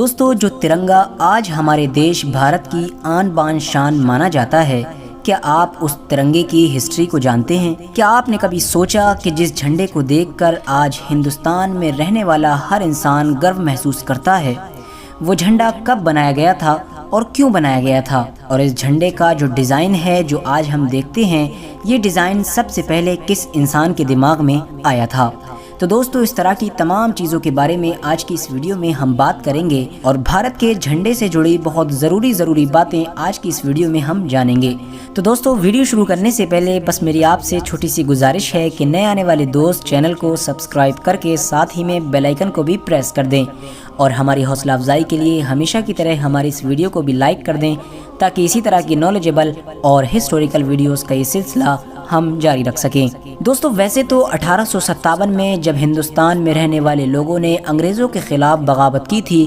دوستو جو ترنگا آج ہمارے دیش بھارت کی آن بان شان مانا جاتا ہے، کیا آپ اس ترنگے کی ہسٹری کو جانتے ہیں؟ کیا آپ نے کبھی سوچا کہ جس جھنڈے کو دیکھ کر آج ہندوستان میں رہنے والا ہر انسان گرو محسوس کرتا ہے، وہ جھنڈا کب بنایا گیا تھا اور کیوں بنایا گیا تھا؟ اور اس جھنڈے کا جو ڈیزائن ہے جو آج ہم دیکھتے ہیں، یہ ڈیزائن سب سے پہلے کس انسان کے دماغ میں آیا تھا؟ تو دوستو اس طرح کی تمام چیزوں کے بارے میں آج کی اس ویڈیو میں ہم بات کریں گے، اور بھارت کے جھنڈے سے جڑی بہت ضروری باتیں آج کی اس ویڈیو میں ہم جانیں گے۔ تو دوستو ویڈیو شروع کرنے سے پہلے بس میری آپ سے چھوٹی سی گزارش ہے کہ نئے آنے والے دوست چینل کو سبسکرائب کر کے ساتھ ہی میں بیل آئیکن کو بھی پریس کر دیں، اور ہماری حوصلہ افزائی کے لیے ہمیشہ کی طرح ہماری اس ویڈیو کو بھی لائک کر دیں، تاکہ اسی طرح کی نالجیبل اور ہسٹوریکل ویڈیوز کا یہ سلسلہ ہم جاری رکھ سکیں۔ دوستو ویسے تو 1857 میں جب ہندوستان میں رہنے والے لوگوں نے انگریزوں کے خلاف بغاوت کی تھی،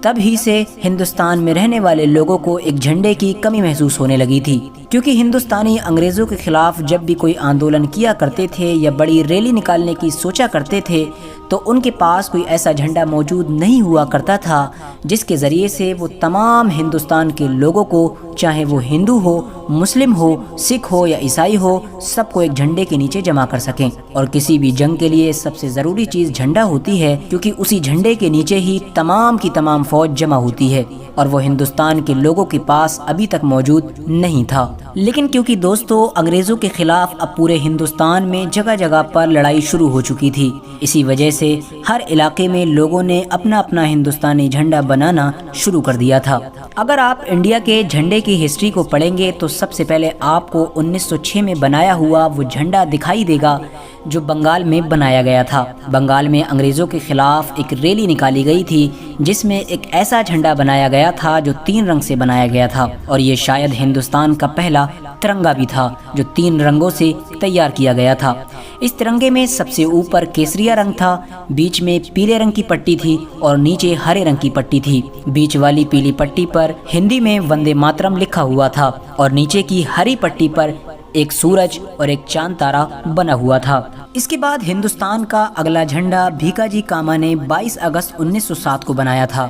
تب ہی سے ہندوستان میں رہنے والے لوگوں کو ایک جھنڈے کی کمی محسوس ہونے لگی تھی، کیونکہ ہندوستانی انگریزوں کے خلاف جب بھی کوئی آندولن کیا کرتے تھے یا بڑی ریلی نکالنے کی سوچا کرتے تھے، تو ان کے پاس کوئی ایسا جھنڈا موجود نہیں ہوا کرتا تھا جس کے ذریعے سے وہ تمام ہندوستان کے لوگوں کو، چاہے وہ ہندو ہو، مسلم ہو، سکھ ہو یا عیسائی ہو، سب کو ایک جھنڈے کے نیچے جمع کر سکیں۔ اور کسی بھی جنگ کے لیے سب سے ضروری چیز جھنڈا ہوتی ہے، کیونکہ اسی جھنڈے کے نیچے ہی تمام کی تمام فوج جمع ہوتی ہے، اور وہ ہندوستان کے لوگوں کے پاس ابھی تک موجود نہیں تھا۔ لیکن کیونکہ دوستو انگریزوں کے خلاف اب پورے ہندوستان میں جگہ جگہ پر لڑائی شروع ہو چکی تھی، اسی وجہ سے ہر علاقے میں لوگوں نے اپنا اپنا ہندوستانی جھنڈا بنانا شروع کر دیا تھا۔ اگر آپ انڈیا کے جھنڈے کی ہسٹری کو پڑھیں گے تو سب سے پہلے آپ کو 1906 میں بنایا ہوا وہ جھنڈا دکھائی دے گا جو بنگال میں بنایا گیا تھا۔ بنگال میں انگریزوں کے خلاف ایک ریلی نکالی گئی تھی، جس میں ایک ایسا جھنڈا بنایا گیا تھا جو 3 رنگ سے بنایا گیا تھا، اور یہ شاید ہندوستان کا پہلا ترنگا بھی تھا جو 3 رنگوں سے تیار کیا گیا تھا۔ اس ترنگے میں سب سے اوپر کیسریا رنگ تھا، بیچ میں پیلے رنگ کی پٹی تھی اور نیچے ہرے رنگ کی پٹی تھی۔ بیچ والی پیلی پٹی پر ہندی میں وندے ماترم لکھا ہوا تھا، اور نیچے کی ہری پٹی پر ایک سورج اور ایک چاند تارا بنا ہوا تھا۔ اس کے بعد ہندوستان کا اگلا جھنڈا بھیکا جی کاما نے 22 اگست 1907 کو بنایا تھا۔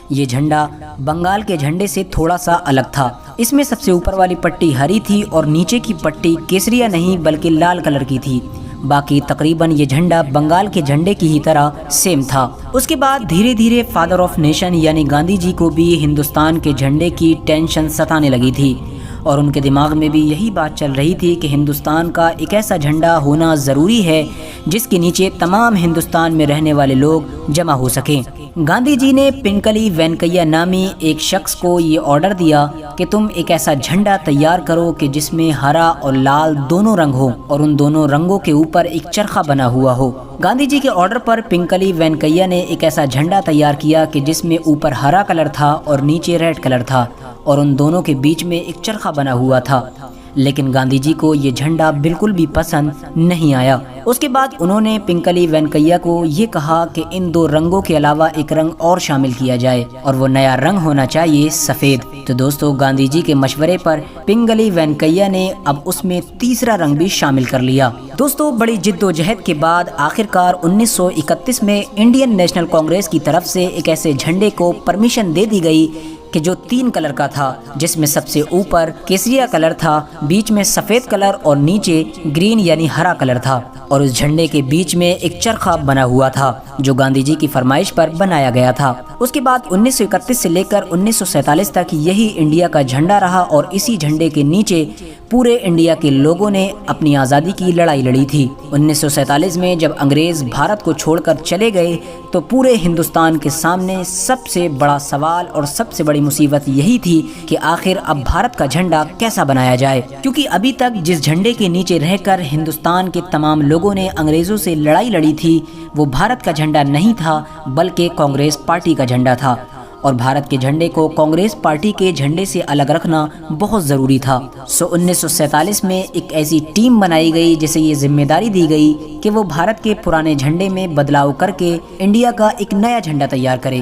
یہ جھنڈا بنگال کے جھنڈے سے تھوڑا سا الگ تھا، اس میں سب سے اوپر والی پٹی ہری تھی اور نیچے کی پٹی کیسریا نہیں بلکہ لال کلر کی تھی۔ باقی تقریباً یہ جھنڈا بنگال کے جھنڈے کی ہی طرح سیم تھا۔ اس کے بعد دھیرے دھیرے فادر آف نیشن یعنی گاندھی جی کو بھی ہندوستان کے جھنڈے کی ٹینشن ستانے لگی تھی، اور ان کے دماغ میں بھی یہی بات چل رہی تھی کہ ہندوستان کا ایک ایسا جھنڈا ہونا ضروری ہے جس کے نیچے تمام ہندوستان میں رہنے والے لوگ جمع ہو سکیں۔ گاندھی جی نے پنکلی وینکیا نامی ایک شخص کو یہ آرڈر دیا کہ تم ایک ایسا جھنڈا تیار کرو کہ جس میں ہرا اور لال دونوں رنگ ہو، اور ان دونوں رنگوں کے اوپر ایک چرخہ بنا ہوا ہو۔ گاندھی جی کے آرڈر پر پنکلی وینکیا نے ایک ایسا جھنڈا تیار کیا کہ جس میں اوپر ہرا کلر تھا اور نیچے ریڈ کلر تھا، اور ان دونوں کے بیچ میں ایک چرخہ بنا ہوا تھا۔ لیکن گاندھی جی کو یہ جھنڈا بالکل بھی پسند نہیں آیا۔ اس کے بعد انہوں نے پنکلی وینکیا کو یہ کہا کہ ان 2 رنگوں کے علاوہ ایک رنگ اور شامل کیا جائے، اور وہ نیا رنگ ہونا چاہیے سفید۔ تو دوستو گاندھی جی کے مشورے پر پنکلی وینکیا نے اب اس میں تیسرا رنگ بھی شامل کر لیا۔ دوستو بڑی جد و جہد کے بعد آخرکار 1931 میں انڈین نیشنل کانگریس کی طرف سے ایک ایسے جھنڈے کو پرمیشن دے دی گئی کہ جو 3 کلر کا تھا، جس میں سب سے اوپر کیسریا کلر تھا، بیچ میں سفید کلر اور نیچے گرین یعنی ہرا کلر تھا، اور اس جھنڈے کے بیچ میں ایک چرخہ بنا ہوا تھا جو گاندھی جی کی فرمائش پر بنایا گیا تھا۔ اس کے بعد 1931 سے لے کر 1947 تک یہی انڈیا کا جھنڈا رہا، اور اسی جھنڈے کے نیچے پورے انڈیا کے لوگوں نے اپنی آزادی کی لڑائی لڑی تھی۔ 1947 میں جب انگریز بھارت کو چھوڑ کر چلے گئے تو پورے ہندوستان کے سامنے سب سے بڑا سوال اور سب سے بڑی مصیبت یہی تھی کہ آخر اب بھارت کا جھنڈا کیسا بنایا جائے، کیونکہ ابھی تک جس جھنڈے کے نیچے رہ کر ہندوستان کے تمام لوگوں نے انگریزوں سے لڑائی لڑی تھی وہ بھارت کا جھنڈا نہیں تھا بلکہ کانگریس پارٹی کا جھنڈا تھا، اور بھارت کے جھنڈے کو کانگریس پارٹی کے جھنڈے سے الگ رکھنا بہت ضروری تھا۔ 1947 میں ایک ایسی ٹیم بنائی گئی جسے یہ ذمہ داری دی گئی کہ وہ بھارت کے پرانے جھنڈے میں بدلاؤ کر کے انڈیا کا ایک نیا جھنڈا تیار کرے۔